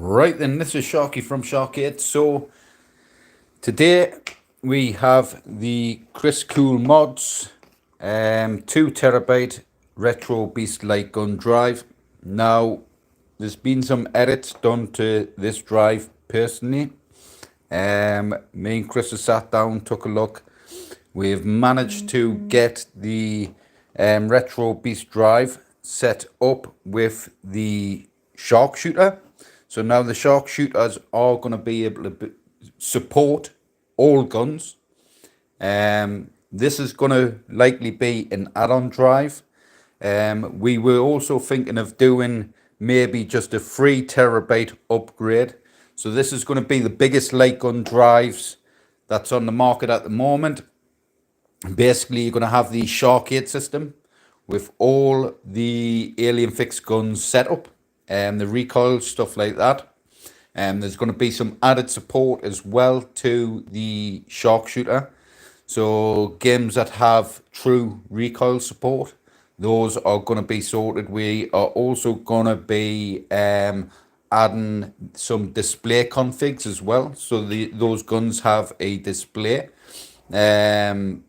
Right then, this is Sharky from Shar-Kade. So today we have the Krisscoolmods 2 TB retro beast light gun drive. Now there's been some edits done to this drive personally. Me and Chris have sat down, took a look. We've managed to get the retro beast drive set up with the shark shooter. So now the shark shooters are going to be able to support all guns. This is going to likely be an add-on drive. We were also thinking of doing maybe just a 3 TB upgrade. So this is going to be the biggest light gun drives that's on the market at the moment. Basically, you're going to have the Shar-Kade system with all the alien fixed guns set up and the recoil, stuff like that. There's going to be some added support as well to the shark shooter. So games that have true recoil support, those are going to be sorted. We are also going to be adding some display configs as well. So those guns have a display. Basically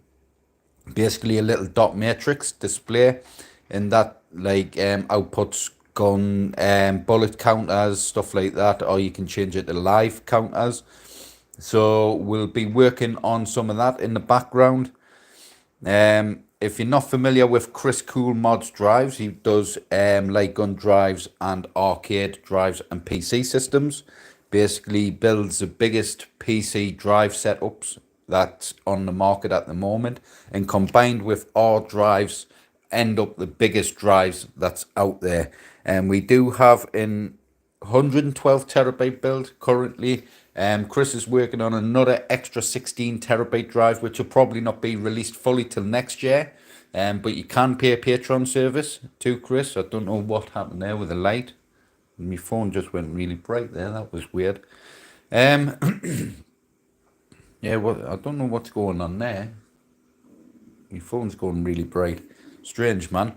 a little dot matrix display, and that outputs gun bullet counters, stuff like that, or you can change it to live counters. So we'll be working on some of that in the background. If you're not familiar with Krisscoolmods drives, he does light gun drives and arcade drives and PC systems. Basically builds the biggest PC drive setups that's on the market at the moment, and combined with our drives end up the biggest drives that's out there. And we do have an 112 TB build currently. Chris is working on another extra 16 TB drive, which will probably not be released fully till next year. But you can pay a Patreon service to Chris. I don't know what happened there with the light. My phone just went really bright there. That was weird. Yeah, well, I don't know what's going on there. My phone's going really bright. Strange, man.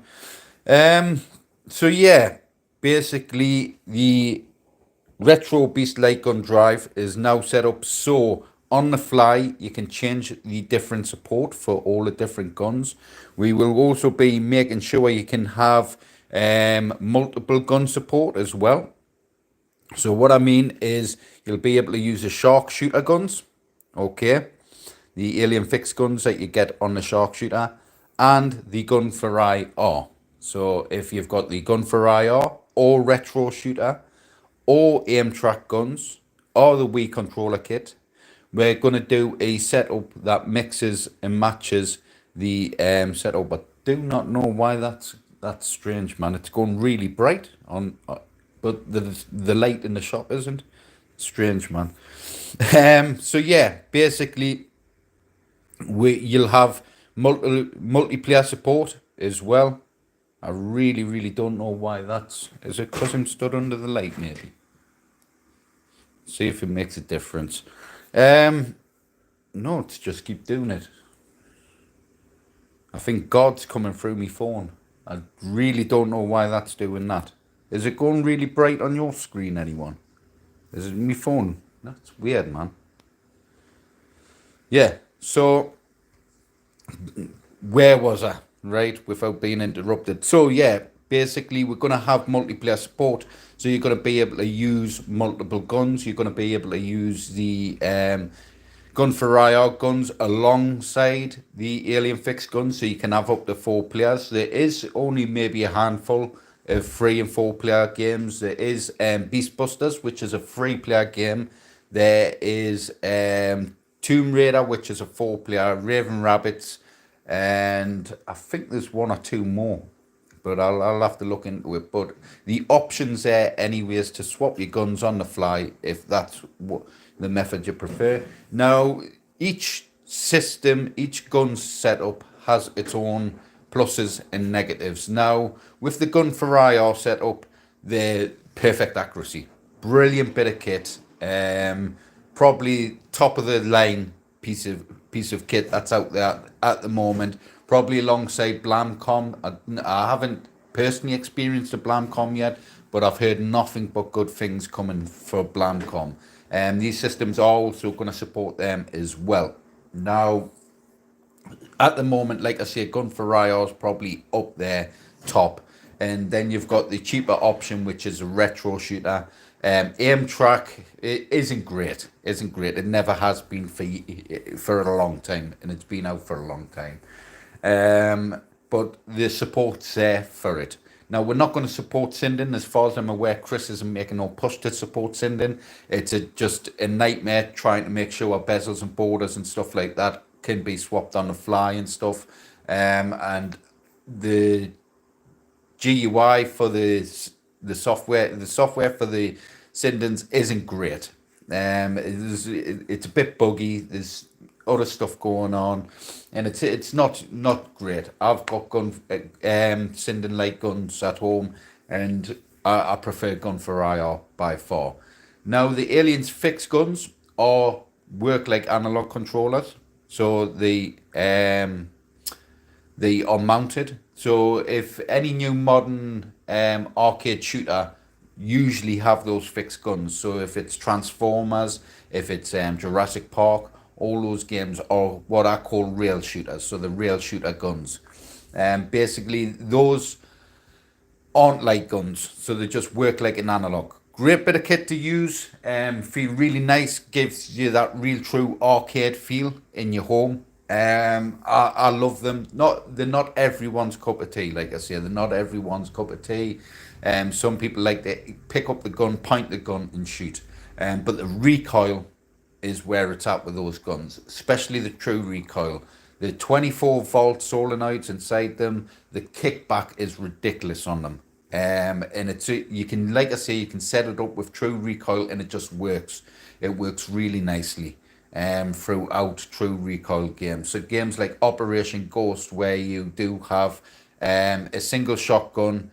So yeah, basically the retro beast light gun drive is now set up so on the fly you can change the different support for all the different guns. We will also be making sure you can have multiple gun support as well. So what I mean is you'll be able to use the shark shooter guns, okay, the alien fixed guns that you get on the shark shooter, and the gun for IR. So if you've got the gun for IR or retro shooter or aim track guns or the Wii controller kit, we're going to do a setup that mixes and matches the setup. I do not know why that's strange, man. It's going really bright on, but the light in the shop isn't. Strange, man. So yeah, basically you'll have multiplayer support as well. I really don't know why that's. Is it because I'm stood under the light, maybe? See if it makes a difference. No, it's just keep doing it. I think God's coming through my phone. I really don't know why that's doing that. Is it going really bright on your screen, anyone? Is it my phone? That's weird, man. Yeah, so where was I? Right, without being interrupted. So yeah, basically we're going to have multiplayer support. So you're going to be able to use multiple guns. You're going to be able to use the gun for IR guns alongside the alien fixed guns. So you can have up to 4 players. There is only maybe a handful of 3 and 4 player games. There is Beast Busters, which is a 3-player game. There is Tomb Raider, which is a 4-player. Raven Rabbits, and I think there's 1 or 2 more, but I'll have to look into it. But the options there anyways to swap your guns on the fly if that's what the method you prefer. Now each system, each gun setup has its own pluses and negatives. Now with the gun for IR setup, they're perfect accuracy, brilliant bit of kit, probably top of the line piece of kit that's out there at the moment, probably alongside Blamcom. I haven't personally experienced a Blamcom yet, but I've heard nothing but good things coming for Blamcom. These systems are also going to support them as well. Now, at the moment, like I say, Gun for IR is probably up there top. And then you've got the cheaper option, which is a retro shooter. Aim track, it isn't great. It never has been for a long time, and it's been out for a long time. But the support's there for it. Now, we're not going to support Sinding. As far as I'm aware, Chris isn't making no push to support Sinding. It's just a nightmare trying to make sure our bezels and borders and stuff like that can be swapped on the fly and stuff. And the GUI for the software for the Sindens isn't great. It's a bit buggy. There's other stuff going on, and it's not great. I've got Sinden light guns at home, and I prefer Gun for IR by far. Now, the Aliens fixed guns work like analog controllers, so they are mounted. So if any new modern arcade shooter usually have those fixed guns. So if it's Transformers, if it's Jurassic Park, all those games are what I call rail shooters. So the rail shooter guns. Basically, those aren't like guns, so they just work like an analog. Great bit of kit to use. Feel really nice. Gives you that real true arcade feel in your home. I love them. They're not everyone's cup of tea. Like I say, they're not everyone's cup of tea. Some people like to pick up the gun, point the gun, and shoot. But the recoil is where it's at with those guns, especially the true recoil. The 24-volt solenoids inside them, the kickback is ridiculous on them. And you can, like I say, you can set it up with true recoil, and it just works. It works really nicely throughout true recoil games. So games like Operation Ghost, where you do have a single shotgun.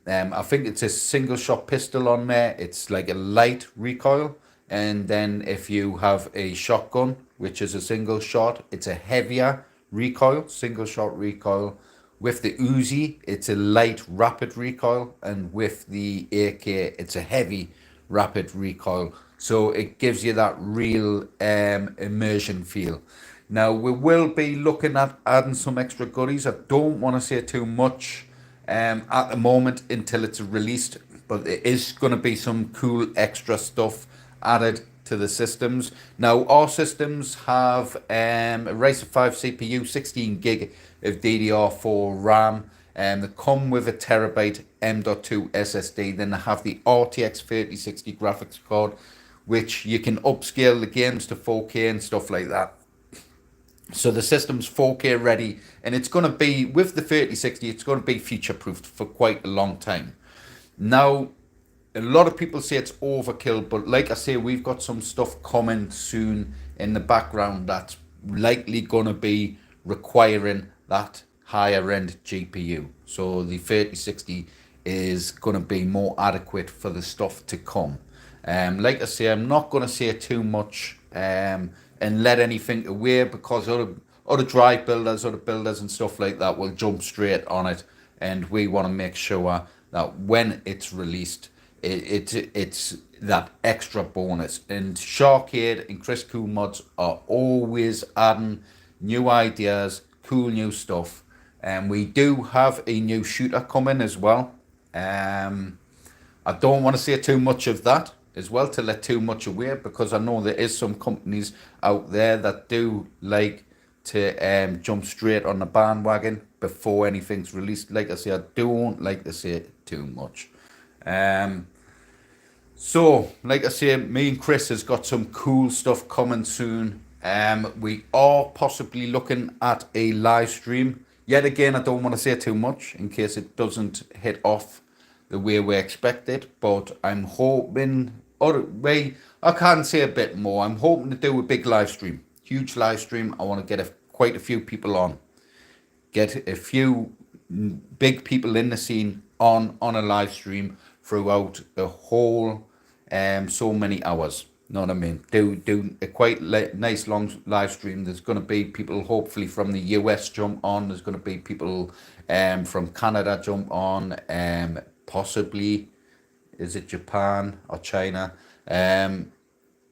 I think it's a single shot pistol on there. It's like a light recoil. And then if you have a shotgun, which is a single shot, it's a heavier recoil, single shot recoil. With the Uzi, it's a light rapid recoil. And with the AK, it's a heavy rapid recoil. So it gives you that real immersion feel. Now, we will be looking at adding some extra goodies. I don't want to say too much at the moment until it's released, but it is going to be some cool extra stuff added to the systems. Now, our systems have a Ryzen 5 CPU, 16 gig of DDR4 RAM, and they come with a terabyte M.2 SSD. Then they have the RTX 3060 graphics card, which you can upscale the games to 4K and stuff like that. So the system's 4K ready, and it's going to be, with the 3060, it's going to be future-proofed for quite a long time. Now, a lot of people say it's overkill, but like I say, we've got some stuff coming soon in the background that's likely going to be requiring that higher-end GPU. So the 3060 is going to be more adequate for the stuff to come. Like I say, I'm not going to say too much and let anything away, because other drive builders, other builders and stuff like that will jump straight on it, and we want to make sure that when it's released, it's that extra bonus. And Shar-Kade and Krisscoolmods are always adding new ideas, cool new stuff, and we do have a new shooter coming as well. I don't want to say too much of that as well, to let too much away, because I know there is some companies out there that do like to jump straight on the bandwagon before anything's released. Like I say, I don't like to say too much. So, like I say, me and Chris has got some cool stuff coming soon. We are possibly looking at a live stream. Yet again, I don't want to say too much in case it doesn't hit off the way we expect it. But I'm hoping, I can't say a bit more. I'm hoping to do a big live stream, huge live stream. I want to get quite a few people on, get a few big people in the scene on a live stream throughout the whole so many hours. Know what I mean? Do a quite nice long live stream. There's going to be people hopefully from the US jump on. There's going to be people from Canada jump on. Possibly is it Japan or China?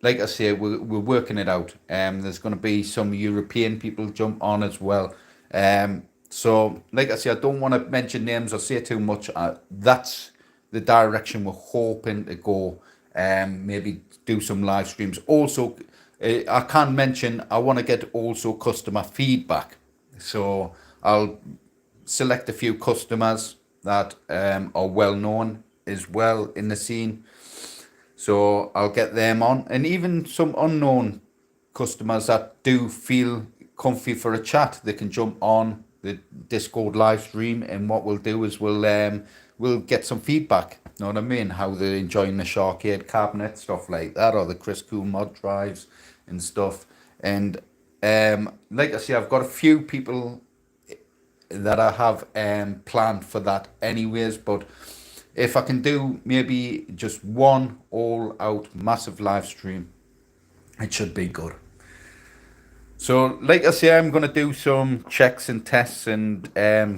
Like I say, we're working it out. There's going to be some European people jump on as well. So, like I say, I don't want to mention names or say too much. That's the direction we're hoping to go. Maybe do some live streams. Also, I can mention I want to get also customer feedback. So I'll select a few customers that are well known as well in the scene. So I'll get them on, and even some unknown customers that do feel comfy for a chat, they can jump on the Discord live stream, and what we'll do is we'll get some feedback. Know what I mean? How they're enjoying the Shar-Kade cabinet, stuff like that, or the Krisscoolmods drives and stuff. And like I say, I've got a few people that I have planned for that anyways, but if I can do maybe just one all out massive live stream, it should be good. So like I say, I'm going to do some checks and tests and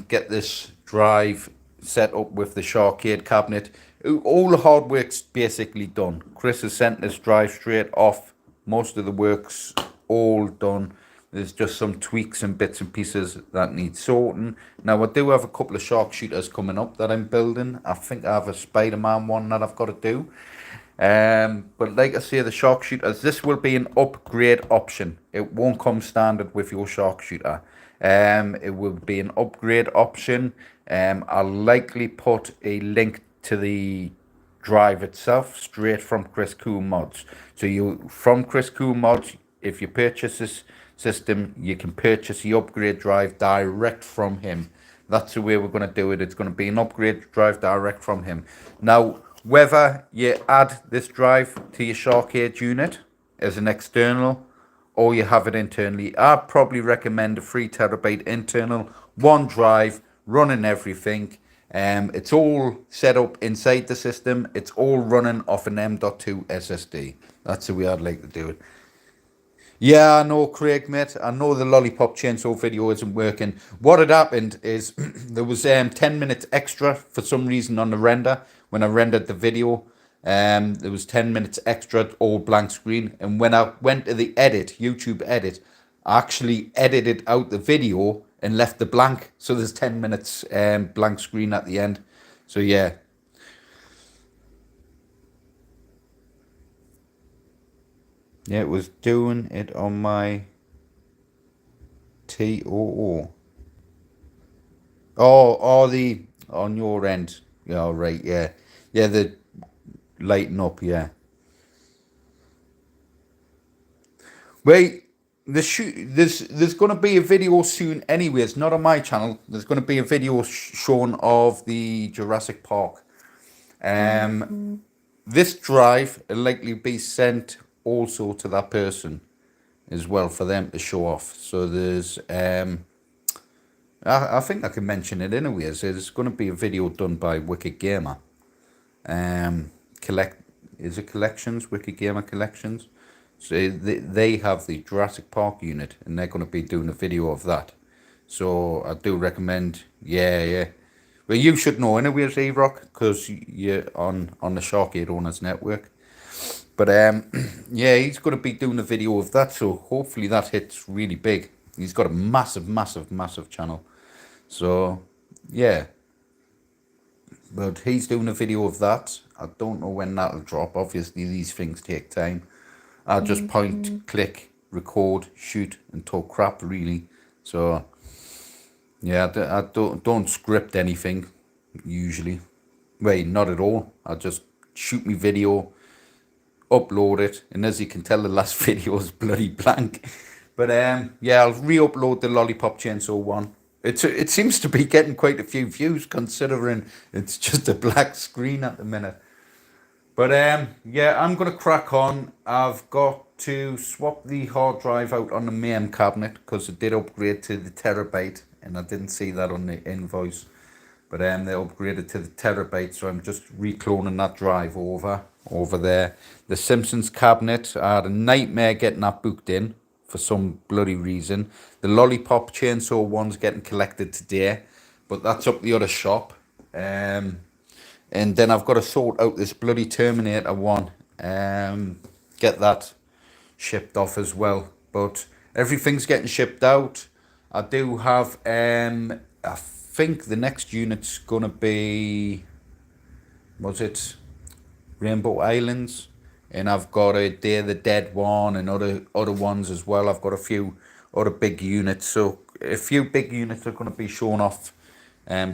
get this drive set up with the Shar-Kade cabinet. All the hard work's basically done. Chris has sent this drive straight off. Most of the work's all done. There's just some tweaks and bits and pieces that need sorting. Now, I do have a couple of sharpshooters coming up that I'm building. I think I have a Spider-Man one that I've got to do. But like I say, the sharpshooters, this will be an upgrade option. It won't come standard with your sharpshooter. It will be an upgrade option. I'll likely put a link to the drive itself straight from Krisscoolmods. So from Krisscoolmods, if you purchase this system, you can purchase the upgrade drive direct from him. That's the way we're going to do it. It's going to be an upgrade drive direct from him. Now, whether you add this drive to your Shar-Kade unit as an external or you have it internally, I'd probably recommend a 3TB internal, one drive, running everything. It's all set up inside the system. It's all running off an M.2 SSD. That's the way I'd like to do it. Yeah, I know, Craig, mate. I know the lollipop chainsaw video isn't working. What had happened is there was 10 minutes extra for some reason on the render. When I rendered the video, there was 10 minutes extra, all blank screen. And when I went to the edit, YouTube edit, I actually edited out the video and left the blank. So there's 10 minutes blank screen at the end. So yeah. Yeah, it was doing it on my TOO. On your end. Yeah, right, yeah. Yeah, the lighting up, yeah. Wait, there's going to be a video soon anyways, not on my channel. There's going to be a video shown of the Jurassic Park. This drive will likely be sent also to that person as well for them to show off. So there's I think I can mention it anyways. There's going to be a video done by Wicked Gamer. Is it Collections? Wicked Gamer Collections. So they have the Jurassic Park unit, and they're going to be doing a video of that. So I do recommend, yeah. Well, you should know anyways, E-Rock, because you're on the Shar-Kade Owners Network. But yeah, he's going to be doing a video of that, so hopefully that hits really big. He's got a massive channel. So, yeah. But he's doing a video of that. I don't know when that'll drop. Obviously, these things take time. I'll just point, click, record, shoot, and talk crap, really. So, yeah, I don't script anything, usually. Well, not at all. I just shoot my video, upload it, and as you can tell, the last video is bloody blank. But yeah, I'll re-upload the Lollipop Chainsaw one. It seems to be getting quite a few views, considering it's just a black screen at the minute. But yeah, I'm going to crack on. I've got to swap the hard drive out on the main cabinet because it did upgrade to the terabyte, and I didn't see that on the invoice. but they upgraded to the terabyte, so I'm just recloning that drive over there. The Simpsons cabinet, I had a nightmare getting that booked in for some bloody reason. The Lollipop chainsaw one's getting collected today, but that's up the other shop. And then I've got to sort out this bloody Terminator one. Get that shipped off as well. But everything's getting shipped out. I do have, I think the next unit's going to be, was it Rainbow Islands? And I've got a Day of the Dead one and other ones as well. I've got a few other big units. So a few big units are going to be shown off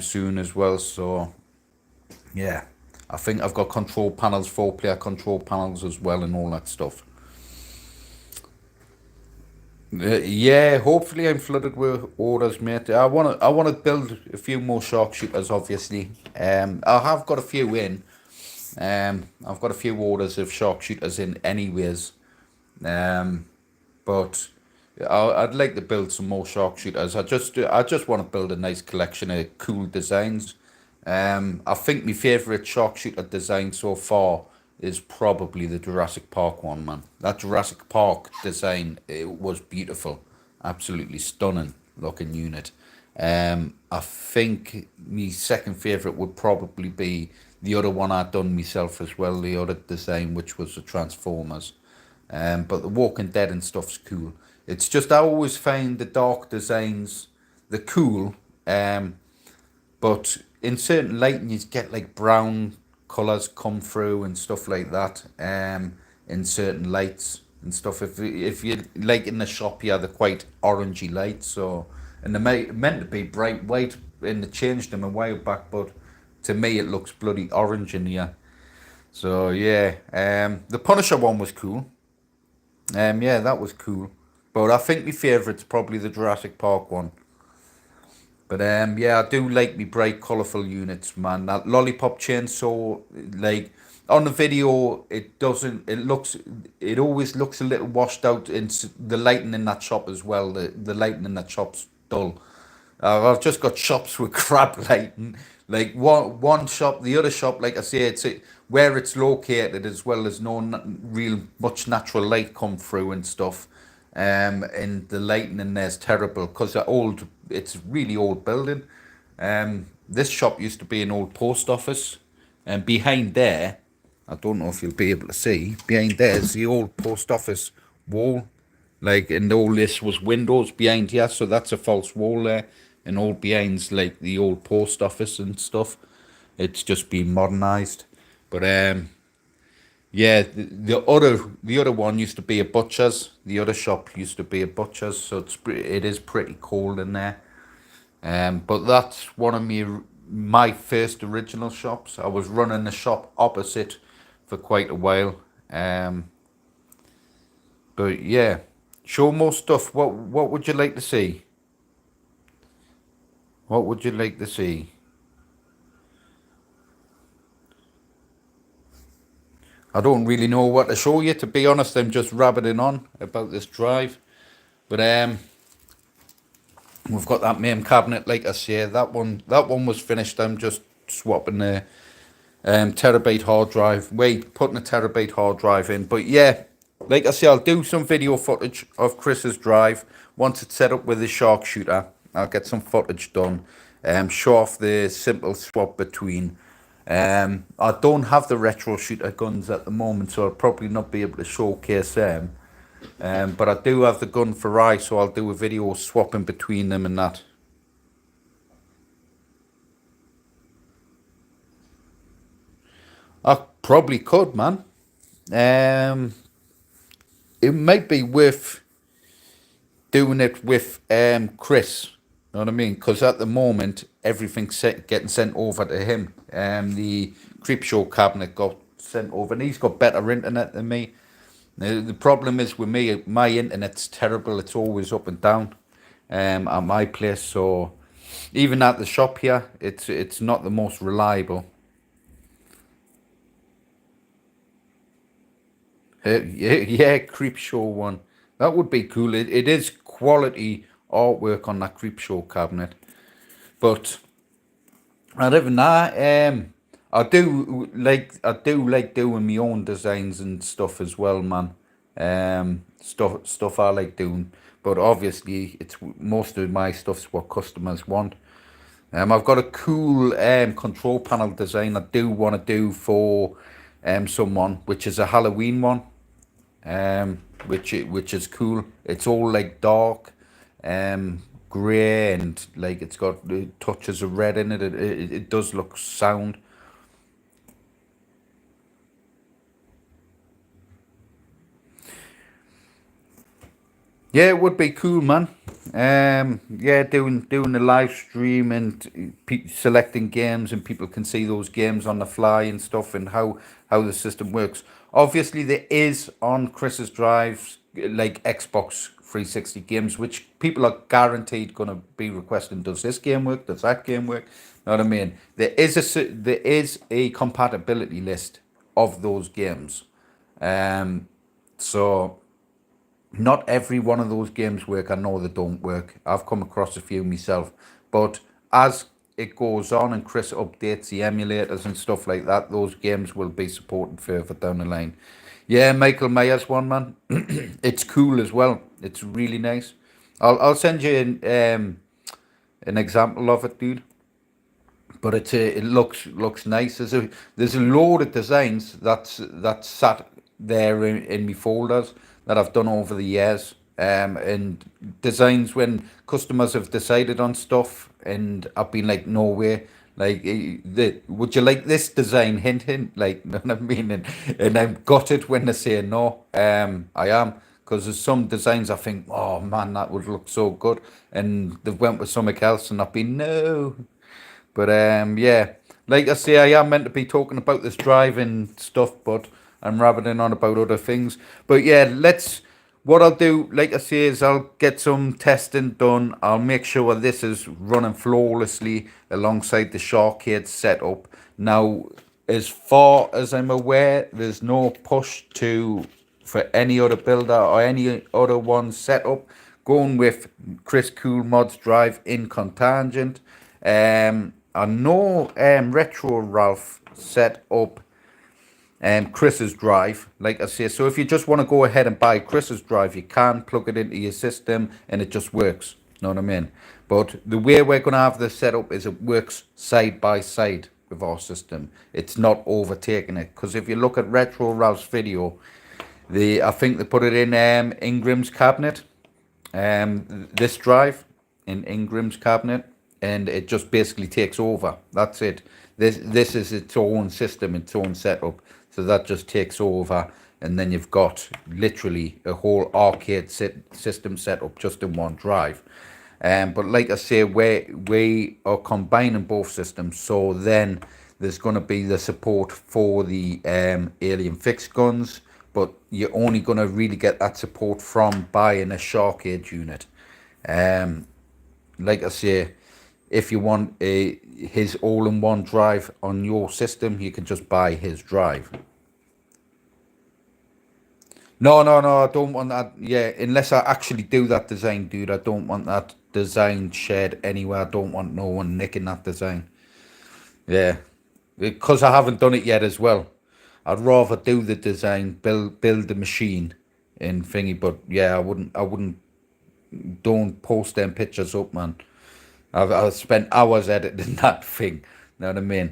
soon as well. So yeah, I think I've got control panels, 4-player control panels as well and all that stuff. Yeah, hopefully I'm flooded with orders, mate. I want to build a few more sharpshooters, obviously. I have got a few in. I've got a few orders of sharpshooters in anyways. But I'd like to build some more sharpshooters. I just want to build a nice collection of cool designs. I think my favourite sharpshooter design so far is probably the Jurassic Park one, man. That Jurassic Park design, it was beautiful. Absolutely stunning looking unit. I think my second favourite would probably be the other one I'd done myself as well, the other design, which was the Transformers. But the Walking Dead and stuff's cool. It's just I always find the dark designs, the cool, but in certain lighting you get like brown colours come through and stuff like that. In certain lights and stuff. If you like in the shop, yeah, they're quite orangey lights. So and they're meant to be bright white, and they changed them a while back, but to me it looks bloody orange in here. So yeah, the Punisher one was cool. Yeah, that was cool. But I think my favourite's probably the Jurassic Park one. But yeah, I do like me bright, colourful units, man. That lollipop chainsaw, like on the video, it doesn't. It always looks a little washed out. In the lighting in that shop as well. The lighting in that shop's dull. I've just got shops with crap lighting. Like one shop, the other shop, like I say, where it's located as well. There's no real much natural light come through and stuff. And the lighting in there's terrible because it's really old building. This shop used to be an old post office, and behind there, I don't know if you'll be able to see, behind there is the old post office wall. Like, and all this was windows behind here, so that's a false wall there. And all behind's like the old post office and stuff. It's just been modernised. But yeah, the other one used to be a butcher's. The other shop used to be a butcher's, so it is pretty cold in there. But that's one of my first original shops. I was running the shop opposite for quite a while. But yeah, show more stuff. What would you like to see? What would you like to see? I don't really know what to show you, to be honest. I'm just rabbiting on about this drive. But we've got that main cabinet, like I say. That one was finished. I'm just swapping the terabyte hard drive. Putting a terabyte hard drive in. But yeah, like I say, I'll do some video footage of Chris's drive once it's set up with the sharpshooter. I'll get some footage done. Show off the simple swap between. I don't have the retro shooter guns at the moment, so I'll probably not be able to showcase them. But I do have the gun for Rye, so I'll do a video swapping between them and that. I probably could, man. It might be worth doing it with Chris. You know what I mean? Because at the moment, everything's getting sent over to him. The Creepshow cabinet got sent over, and he's got better internet than me. The problem is with me, my internet's terrible. It's always up and down at my place. So even at the shop here, it's not the most reliable. Yeah, Creepshow one. That would be cool. It is quality artwork on that Creepshow cabinet. But Not even that. I do like doing my own designs and stuff as well, man. Stuff I like doing, but obviously it's most of my stuff's what customers want. I've got a cool control panel design I do want to do for someone, which is a Halloween one, which is cool. It's all like dark, grey, and like it's got touches of red in it. It does look sound. Yeah, it would be cool, man. Yeah, doing the live stream and selecting games, and people can see those games on the fly and stuff, and how the system works. Obviously, there is on Chris's drives like Xbox 360 games, which people are guaranteed gonna be requesting. Does this game work? Does that game work? Know what I mean? There is a compatibility list of those games. So not every one of those games work. I know they don't work. I've come across a few myself. But as it goes on and Chris updates the emulators and stuff like that, those games will be supported further down the line. Yeah, Michael Myers one, man. It's cool as well. It's really nice. I'll send you an example of it, dude. But it looks nice. There's a load of designs that's sat there in my folders that I've done over the years. And designs when customers have decided on stuff, and I've been like, no way. Like, would you like this design? Hint, hint. Like, you know what I mean? And I've got it when they say no. I am. Because there's some designs I think, oh man, that would look so good. And they've went with something else, and I've been, no. But yeah, like I say, I am meant to be talking about this driving stuff, but I'm rabbiting on about other things. But yeah, let's. What I'll do, like I say, is I'll get some testing done. I'll make sure this is running flawlessly alongside the Shar-Kade setup. Now, as far as I'm aware, there's no push to for any other builder or any other one setup. Going with Krisscoolmods drive in contangent. I know Retro Ralph set up Chris's drive, like I say. So if you just want to go ahead and buy Chris's drive, you can plug it into your system and it just works. Know what I mean? But the way we're going to have this set up is it works side by side with our system. It's not overtaking it. Because if you look at Retro Ralph's video, I think they put it in Ingram's cabinet, this drive in Ingram's cabinet, and it just basically takes over. That's it. This is its own system, its own setup. So that just takes over, and then you've got literally a whole arcade system set up just in one drive. But like I say, we are combining both systems, so then there's going to be the support for the alien fixed guns, but you're only going to really get that support from buying a Shar-Kade unit. Like I say, if you want his all-in-one drive on your system, you can just buy his drive. No, no, no, I don't want that. Yeah, unless I actually do that design, dude, I don't want that design shared anywhere. I don't want no one nicking that design. Yeah, because I haven't done it yet as well. I'd rather do the design, build the machine in thingy. But yeah, I wouldn't. Don't post them pictures up, man. I've spent hours editing that thing. Know what I mean?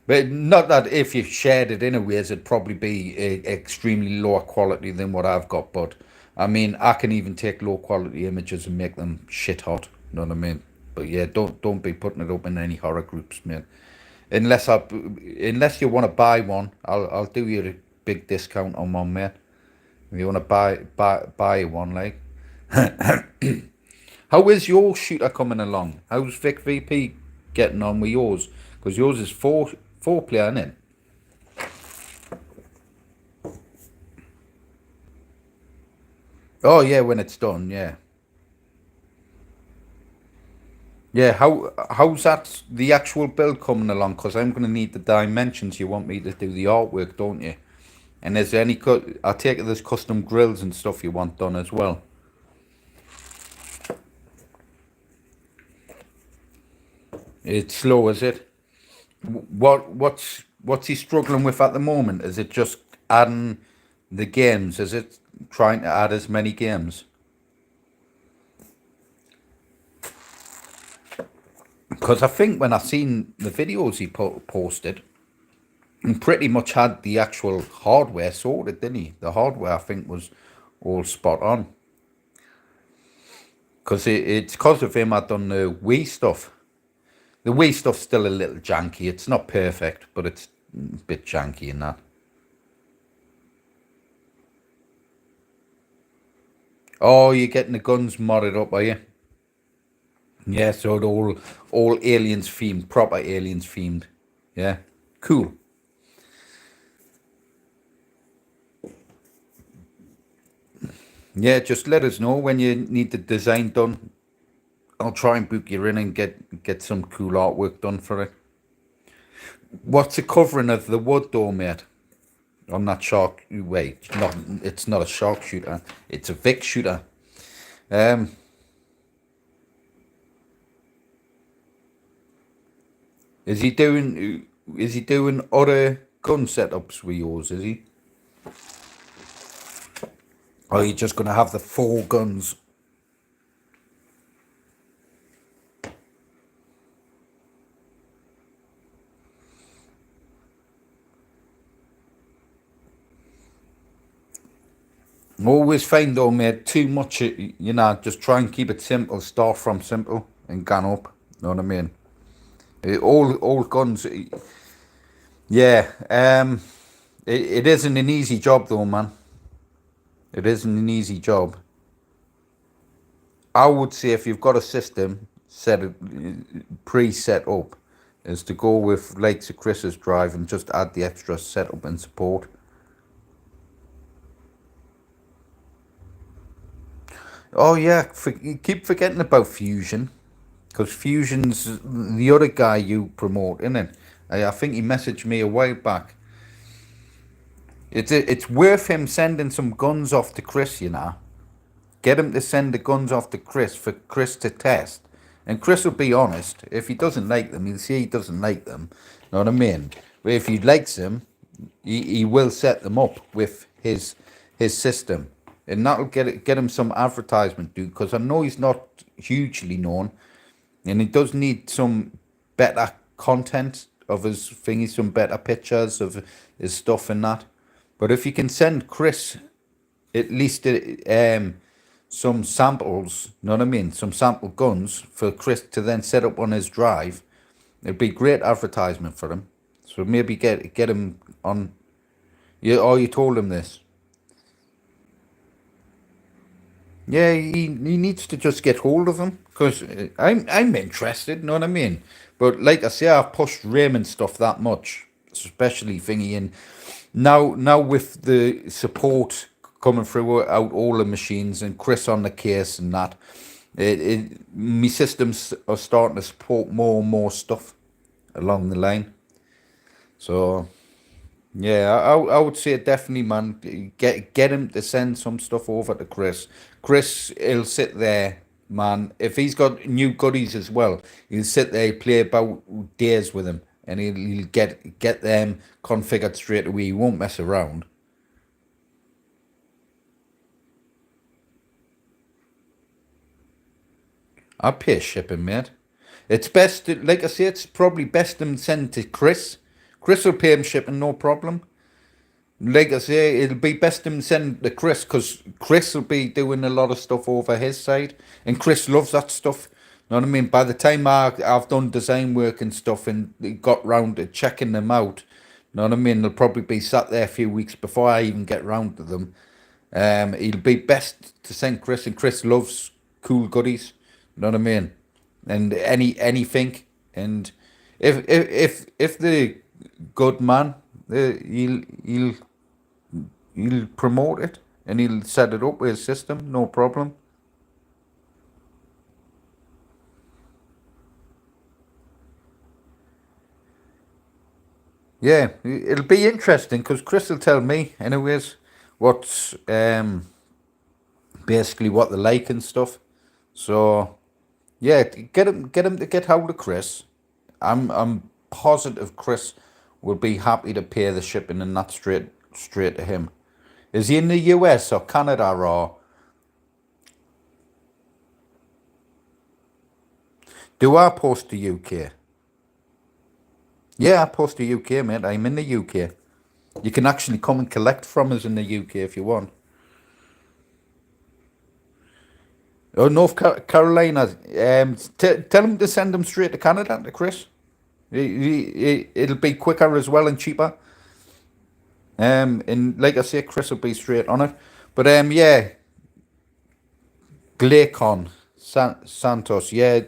But not that if you shared it anyways, it'd probably be extremely lower quality than what I've got. But I mean, I can even take low quality images and make them shit hot. You know what I mean? But yeah, don't be putting it up in any horror groups, man. Unless you want to buy one, I'll do you a big discount on one, mate. If you want to buy one, like. How is your shooter coming along? How's Vic VP getting on with yours? Because yours is four player, isn't it? Oh yeah, when it's done, yeah. Yeah, how's that the actual build coming along? Because I'm gonna need the dimensions. You want me to do the artwork, don't you? And is there any I take it there's custom grills and stuff you want done as well. It's slow, is it? What's he struggling with at the moment? Is it just adding the games? Is it trying to add as many games? Because I think when I seen the videos he posted, he pretty much had the actual hardware sorted, didn't he? The hardware, I think, was all spot on. Because it's because of him I done the Wii stuff. The Wii stuff's still a little janky. It's not perfect, but it's a bit janky in that. Oh, you're getting the guns modded up, are you? Yeah, so it all aliens themed, proper aliens themed. Yeah, cool. Yeah, just let us know when you need the design done. I'll try and book you in and get some cool artwork done for it. What's the covering of the wood though, mate? On that shark, wait, not it's not a shark shooter. It's a Vic shooter. Um, is he doing? Is he doing other gun setups with yours? Is he? Or are you just gonna have the 4 guns? Always find though, mate, too much. You know, just try and keep it simple. Start from simple and gun up. Know what I mean? All guns. Yeah. It isn't an easy job though, man. It isn't an easy job. I would say if you've got a system set it pre-set up, is to go with like the Chris's drive and just add the extra setup and support. Oh yeah, you keep forgetting about Fusion, because Fusion's the other guy you promote, isn't it? I think he messaged me a while back. It's worth him sending some guns off to Chris, you know. Get him to send the guns off to Chris for Chris to test. And Chris will be honest. If he doesn't like them, he'll say he doesn't like them. Know what I mean? But if he likes them, he will set them up with his system. And that'll get him some advertisement, dude. Because I know he's not hugely known. And he does need some better content of his thingy, some better pictures of his stuff and that. But if you can send Chris at least some samples, you know what I mean? Some sample guns for Chris to then set up on his drive. It'd be great advertisement for him. So maybe get him on. You told him this. Yeah, he needs to just get hold of him because I'm interested. You know what I mean? But like I say, I've pushed Raymond stuff that much, especially thingy in now with the support coming through out all the machines and Chris on the case and that. My systems are starting to support more and more stuff along the line. So yeah, I would say definitely, man. Get him to send some stuff over to Chris. Chris, he'll sit there, man. If he's got new goodies as well, he'll sit there, play about days with him, and he'll get them configured straight away. He won't mess around. I pay shipping, mate. It's best, like I say, it's probably best them send to Chris. Chris will pay him shipping, no problem. Like I say, it'll be best him send to Chris because Chris will be doing a lot of stuff over his side, and Chris loves that stuff. You know what I mean? By the time I've done design work and stuff and got round to checking them out, you know what I mean? They'll probably be sat there a few weeks before I even get round to them. It'll be best to send Chris, and Chris loves cool goodies. You know what I mean? And anything, and if the good man, he'll promote it and he'll set it up with his system, no problem. Yeah, it'll be interesting because Chris will tell me, anyways, what's basically what they like and stuff. So yeah, get him to get hold of Chris. I'm positive Chris will be happy to pay the shipping and that straight to him. Is he in the US or Canada or? Do I post to UK? Yeah, I post to UK, mate. I'm in the UK. You can actually come and collect from us in the UK if you want. Oh, North Carolina. Tell him to send them straight to Canada, to Chris. It'll be quicker as well and cheaper. And like I say, Chris will be straight on it. But yeah, Glaycon, Santos. Yeah,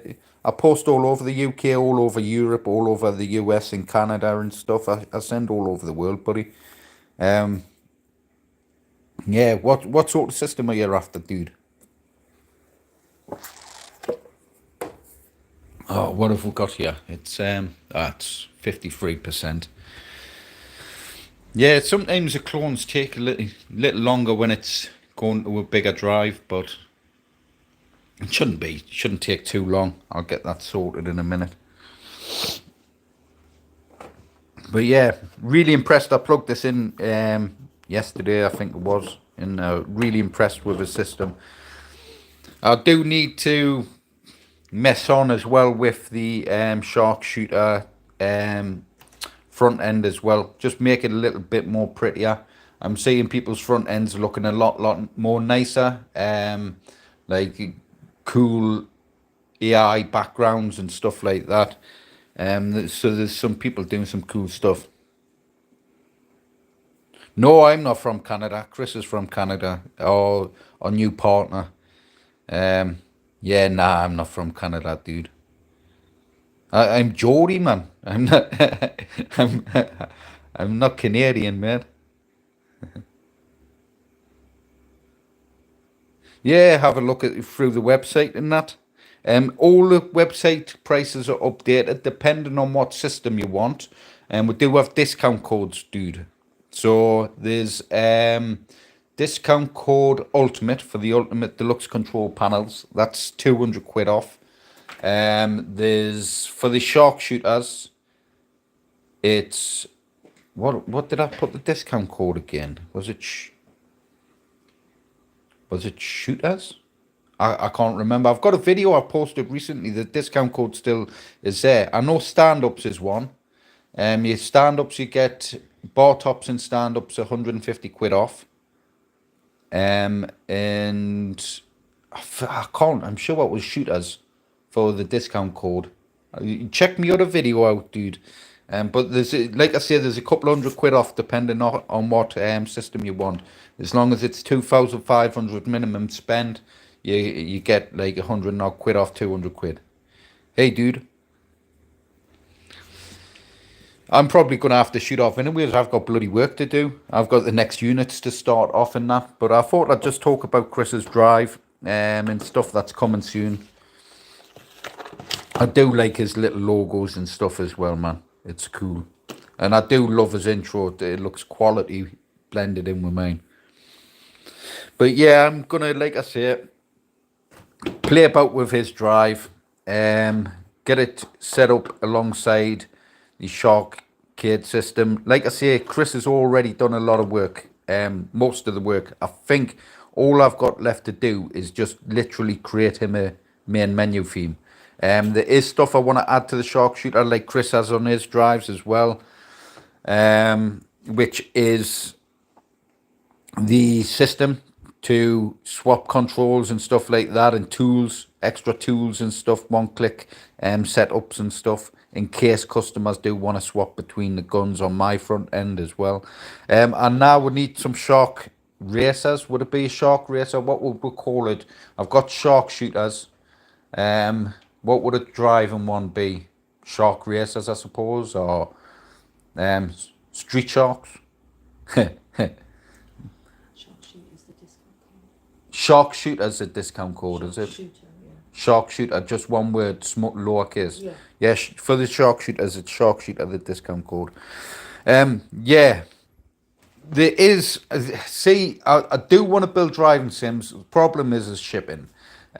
I post all over the UK, all over Europe, all over the US and Canada and stuff. I send all over the world, buddy. Yeah, what sort of system are you after, dude? Oh, what have we got here? It's 53%. Yeah, sometimes the clones take a little longer when it's going to a bigger drive, but it shouldn't be. It shouldn't take too long. I'll get that sorted in a minute. But yeah, really impressed. I plugged this in yesterday, I think it was, and really impressed with the system. I do need to mess on as well with the shark shooter front end as well. Just make it a little bit more prettier. I'm seeing people's front ends looking a lot more nicer. Like cool AI backgrounds and stuff like that. So there's some people doing some cool stuff. No, I'm not from Canada. Chris is from Canada. Our new partner. Yeah, nah, I'm not from Canada, dude. I'm Geordie, man. I'm not. I'm not Canadian, man. Yeah, have a look at through the website and that. All the website prices are updated depending on what system you want, and we do have discount codes, dude. So there's discount code Ultimate for the Ultimate Deluxe control panels. That's 200 quid off. There's for the shark shooters. It's what did I put the discount code again? Was it shooters? I can't remember. I've got a video I posted recently. The discount code still is there. I know stand-ups is one. Your stand-ups, you get bar tops and stand-ups 150 quid off. And I can't. I'm sure it was shooters for the discount code. Check me other video out, dude. But there's like I said, there's a couple hundred quid off depending on what system you want. As long as it's 2,500 minimum spend, you get like 100 odd quid off 200 quid. Hey, dude. I'm probably going to have to shoot off anyways. I've got bloody work to do. I've got the next units to start off and that. But I thought I'd just talk about Chris's drive and stuff that's coming soon. I do like his little logos and stuff as well, man. It's cool. And I do love his intro. It looks quality blended in with mine. But yeah, I'm going to, like I say, play about with his drive. Get it set up alongside the Shar-Kade system. Like I say, Chris has already done a lot of work. Most of the work. I think all I've got left to do is just literally create him a main menu theme. There is stuff I want to add to the shark shooter, like Chris has on his drives as well, which is the system to swap controls and stuff like that, and tools, extra tools and stuff, one-click setups and stuff, in case customers do want to swap between the guns on my front end as well. And now we need some shark racers. Would it be a shark racer? What would we call it? I've got shark shooters. What would a driving one be? Shark racers, I suppose, or street sharks? Shark shooter is the discount code, is it? Shooter, yeah. Shark shooter, just one word, lowercase. Yeah. Yeah, for the shark shooters, it's shark shooter, the discount code. Yeah. There is, see, I do want to build driving sims. The problem is shipping.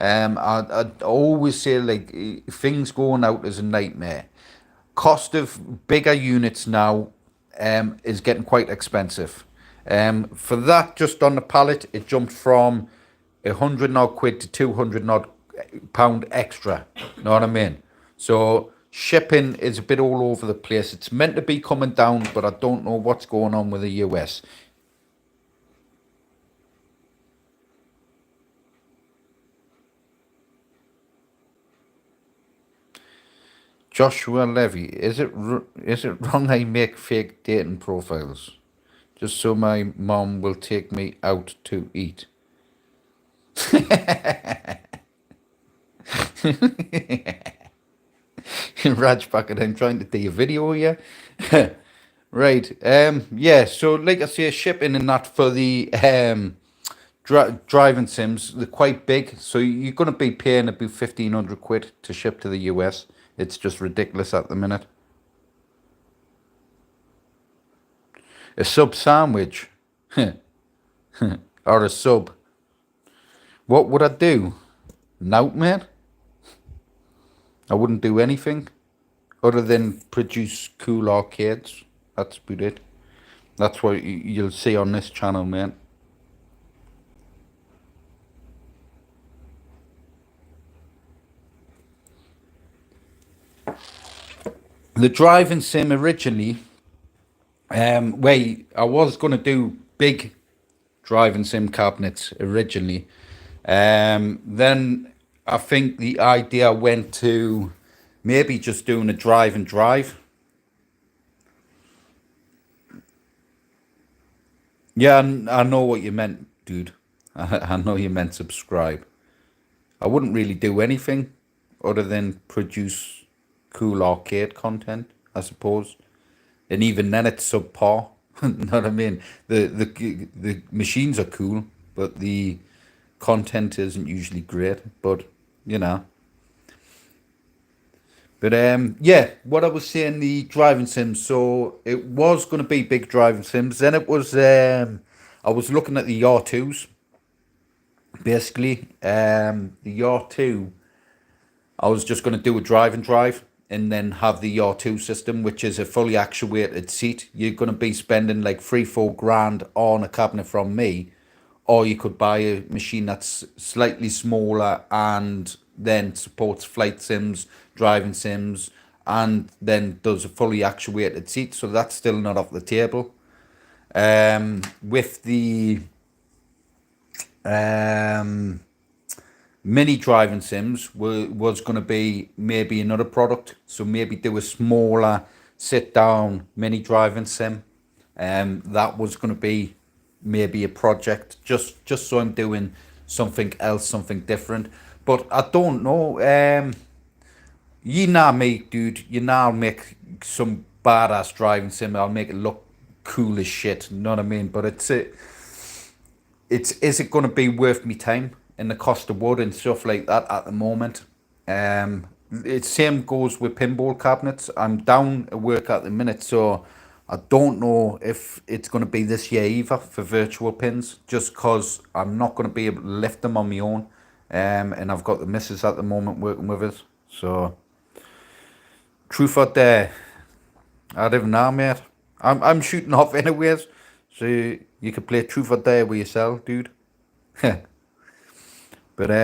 I always say, like, things going out is a nightmare. cost of bigger units now is getting quite expensive. For that, just on the pallet, it jumped from 100 odd quid to 200 odd pound extra. Know what I mean? So shipping is a bit all over the place. It's meant to be coming down, but I don't know what's going on with the US. Joshua Levy, is it wrong I make fake dating profiles just so my mom will take me out to eat? Raj Packet, I'm trying to do a video here. Right. Yeah, so like I say, shipping and that for the driving sims, they're quite big. So you're going to be paying about 1,500 quid to ship to the US. It's just ridiculous at the minute. A sub sandwich. Or a sub. What would I do? Nout, man? I wouldn't do anything other than produce cool arcades. That's about it. That's what you'll see on this channel, man. The driving sim originally, I was going to do big driving sim cabinets originally. Then I think the idea went to maybe just doing a drive and drive. Yeah, I know what you meant, dude. I know you meant subscribe. I wouldn't really do anything other than produce cool arcade content, I suppose. And even then, it's subpar. Know what I mean? The machines are cool, but the content isn't usually great. But you know. But yeah, what I was saying, the driving sims. So it was going to be big driving sims. Then it was I was looking at the R2s. Basically, the R2. I was just going to do a drive and drive, and then have the R2 system, which is a fully actuated seat. You're going to be spending like 3-4 grand on a cabinet from me, or you could buy a machine that's slightly smaller and then supports flight sims, driving sims, and then does a fully actuated seat. So that's still not off the table. With the mini driving sims was going to be maybe another product. So maybe do a smaller sit down mini driving sim. That was going to be maybe a project, just so I'm doing something else, something different. But I don't know. You know me, dude. You know I'll make some badass driving sim. I'll make it look cool as shit. You know what I mean? But is it going to be worth me time and the cost of wood and stuff like that at the moment? It same goes with pinball cabinets. I'm down at work at the minute, so I don't know if it's going to be this year either for virtual pins, just because I'm not going to be able to lift them on my own. And I've got the missus at the moment working with us. So, truth or dare, I don't know, mate. I'm shooting off anyways, so you could play truth or dare with yourself, dude. But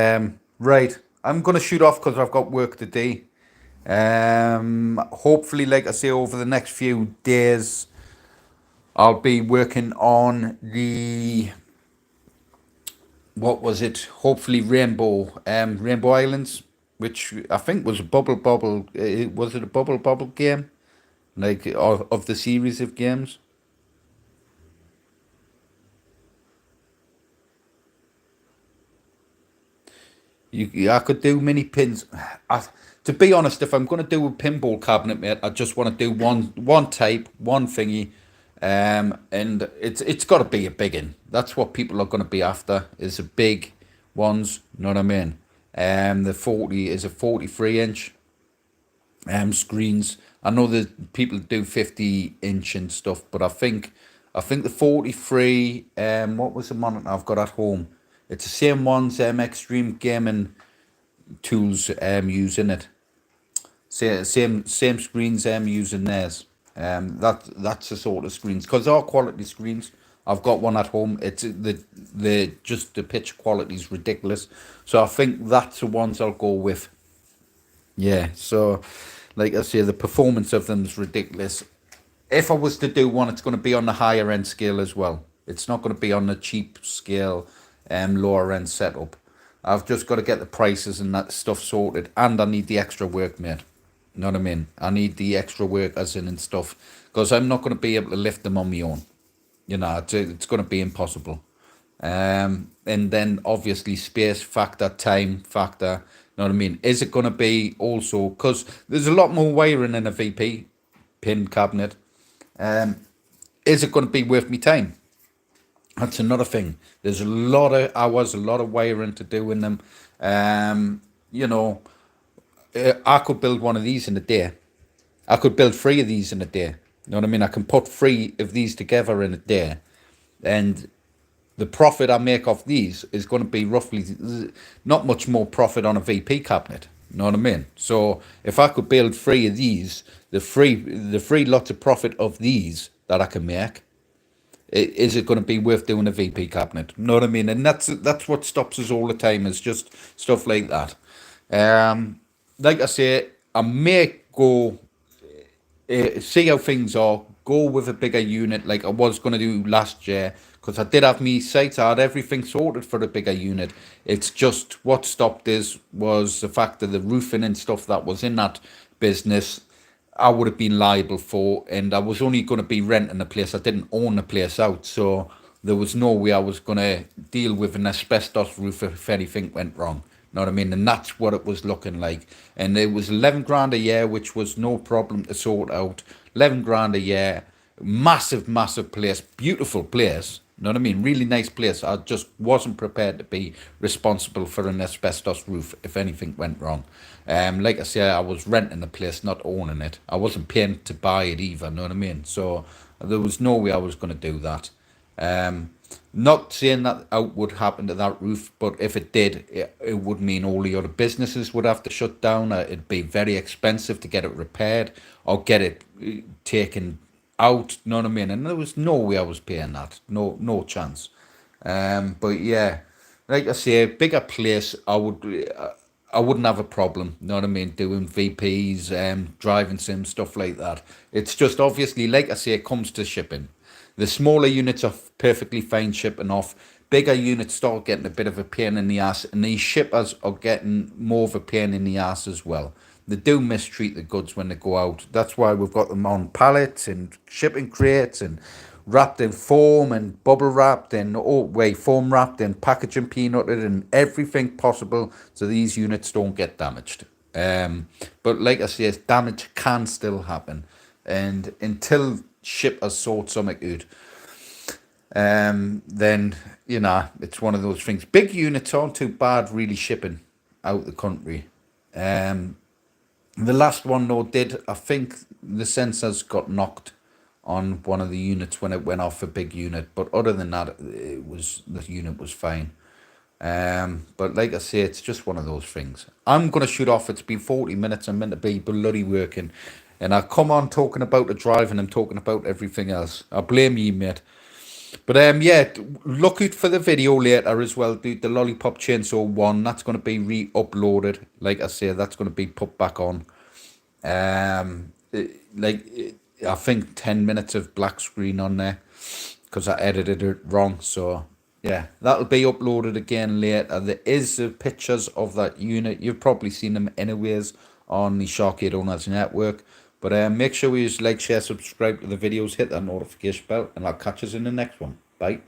right, I'm gonna shoot off because I've got work to do. Hopefully, like I say, over the next few days, I'll be working on the, what was it? Hopefully Rainbow Islands, which I think was a bubble. Was it a bubble game, like of the series of games? I could do mini pins. To be honest, if I'm going to do a pinball cabinet, mate, I just want to do one type, one thingy, and it's got to be a big one. That's what people are going to be after, is a big ones. You know what I mean? The 40 is a 43-inch screens. I know that people do 50-inch and stuff, but I think the 43. What was the monitor I've got at home? It's the same ones extreme gaming tools using it. Same screens I'm using theirs. That's the sort of screens, because they're quality screens. I've got one at home. It's the just the picture quality is ridiculous. So I think that's the ones I'll go with. Yeah. So, like I say, the performance of them is ridiculous. If I was to do one, it's going to be on the higher end scale as well. It's not going to be on the cheap scale, lower end setup. I've just got to get the prices and that stuff sorted, and I need the extra work, mate. You know what I mean? I need the extra work as in and stuff, because I'm not going to be able to lift them on my own. You know, it's going to be impossible. And then obviously space factor, time factor. You know what I mean? Is it going to be also, because there's a lot more wiring in a VP pin cabinet. Is it going to be worth me time? That's another thing. There's a lot of hours, a lot of wiring to do in them. You know, I could build one of these in a day. I could build 3 of these in a day. You know what I mean? I can put 3 of these together in a day. And the profit I make off these is going to be roughly not much more profit on a VP cabinet. You know what I mean? So if I could build 3 of these, the three lots of profit of these that I can make, is it going to be worth doing a VP cabinet? You know what I mean? And that's what stops us all the time, is just stuff like that. Like I say, I may go see how things are, go with a bigger unit like I was going to do last year, because I did have me sights, I had everything sorted for the bigger unit. It's just what stopped this was the fact that the roofing and stuff that was in that business I would have been liable for, and I was only going to be renting the place. I didn't own the place out, so there was no way I was going to deal with an asbestos roof if anything went wrong. Know what I mean? And that's what it was looking like. And it was 11 grand a year, which was no problem to sort out. 11 grand a year, massive, massive place, beautiful place. You know what I mean? Really nice place. I just wasn't prepared to be responsible for an asbestos roof if anything went wrong. Like I say, I was renting the place, not owning it. I wasn't paying to buy it either. You know what I mean? So there was no way I was going to do that. Not saying that out would happen to that roof, but if it did, it would mean all the other businesses would have to shut down. It'd be very expensive to get it repaired or get it taken out. You know what I mean? And there was no way I was paying that. No chance. But yeah, like I say, bigger place, I wouldn't have a problem. You know what I mean? Doing VPs, driving sim, stuff like that. It's just obviously, like I say, it comes to shipping. The smaller units are perfectly fine shipping off. Bigger units start getting a bit of a pain in the ass, and these shippers are getting more of a pain in the ass as well. They do mistreat the goods when they go out. That's why we've got them on pallets and shipping crates and wrapped in foam and bubble wrapped and foam wrapped and packaging peanutted and everything possible so these units don't get damaged. But like I say, damage can still happen, and until shippers sort something out, then you know it's one of those things. Big units aren't too bad really shipping out the country. The last one though did, I think the sensors got knocked on one of the units when it went off a big unit, but other than that, the unit was fine. But like I say, it's just one of those things. I'm gonna shoot off. It's been 40 minutes. I'm meant to be bloody working, and I come on talking about the drive and I'm talking about everything else. I blame you, mate. But yeah, look out for the video later as well, dude. The Lollipop Chainsaw 1, that's going to be re-uploaded. Like I say, that's going to be put back on. I think 10 minutes of black screen on there because I edited it wrong. So yeah, that'll be uploaded again later. There is pictures of that unit. You've probably seen them anyways on the Shar-Kade Owners Network. But make sure you like, share, subscribe to the videos, hit that notification bell, and I'll catch us in the next one. Bye.